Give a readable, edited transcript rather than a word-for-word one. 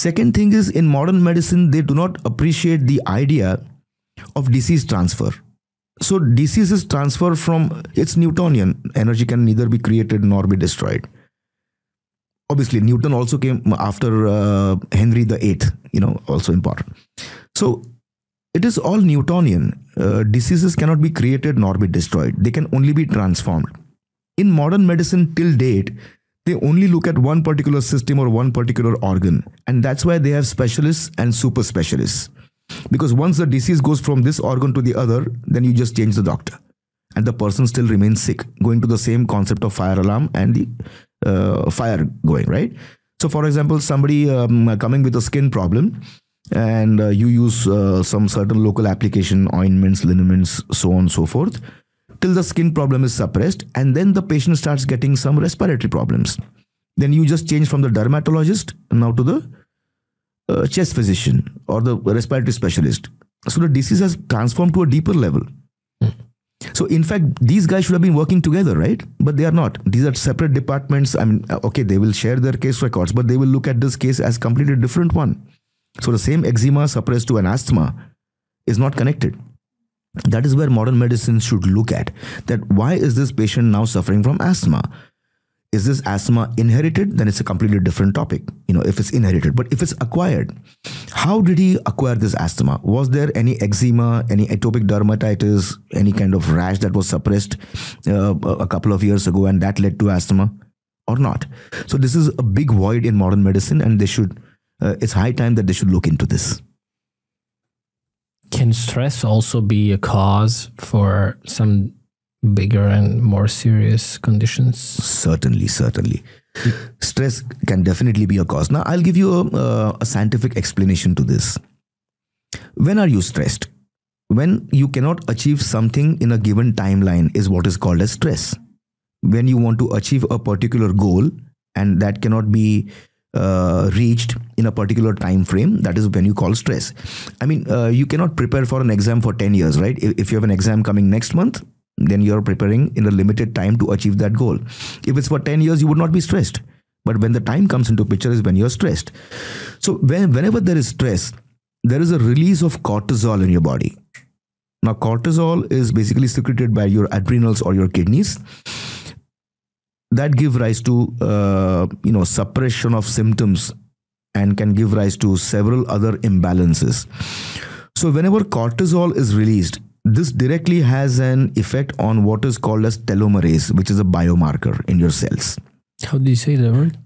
Second thing is, in modern medicine, they do not appreciate the idea of disease transfer. So disease is transfer from, it's Newtonian. Energy can neither be created nor be destroyed. Obviously, Newton also came after Henry VIII, also important. So it is all Newtonian. Diseases cannot be created nor be destroyed. They can only be transformed. In modern medicine till date, they only look at one particular system or one particular organ. And that's why they have specialists and super specialists. Because once the disease goes from this organ to the other, then you just change the doctor. And the person still remains sick, going to the same concept of fire alarm and the fire going, right? So for example, somebody coming with a skin problem, and you use some certain local application, ointments, liniments, so on and so forth, till the skin problem is suppressed, and then the patient starts getting some respiratory problems. Then you just change from the dermatologist now to the chest physician or the respiratory specialist. So the disease has transformed to a deeper level. So in fact, these guys should have been working together, right? But they are not. These are separate departments. I mean, okay, they will share their case records, but they will look at this case as completely different one. So the same eczema suppressed to an asthma is not connected. That is where modern medicine should look at, that why is this patient now suffering from asthma? Is this asthma inherited? Then it's a completely different topic, if it's inherited. But if it's acquired, how did he acquire this asthma? Was there any eczema, any atopic dermatitis, any kind of rash that was suppressed a couple of years ago and that led to asthma or not? So this is a big void in modern medicine, and they should, it's high time that they should look into this. Can stress also be a cause for some bigger and more serious conditions? Certainly. Stress can definitely be a cause. Now, I'll give you a scientific explanation to this. When are you stressed? When you cannot achieve something in a given timeline is what is called as stress. When you want to achieve a particular goal and that cannot be reached in a particular time frame, that is when you call stress. I mean, you cannot prepare for an exam for 10 years, right? If you have an exam coming next month, then you're preparing in a limited time to achieve that goal. If it's for 10 years, you would not be stressed. But when the time comes into picture is when you're stressed. So whenever there is stress, there is a release of cortisol in your body. Now, cortisol is basically secreted by your adrenals or your kidneys. That give rise to, suppression of symptoms and can give rise to several other imbalances. So whenever cortisol is released, this directly has an effect on what is called as telomerase, which is a biomarker in your cells. How do you say the word?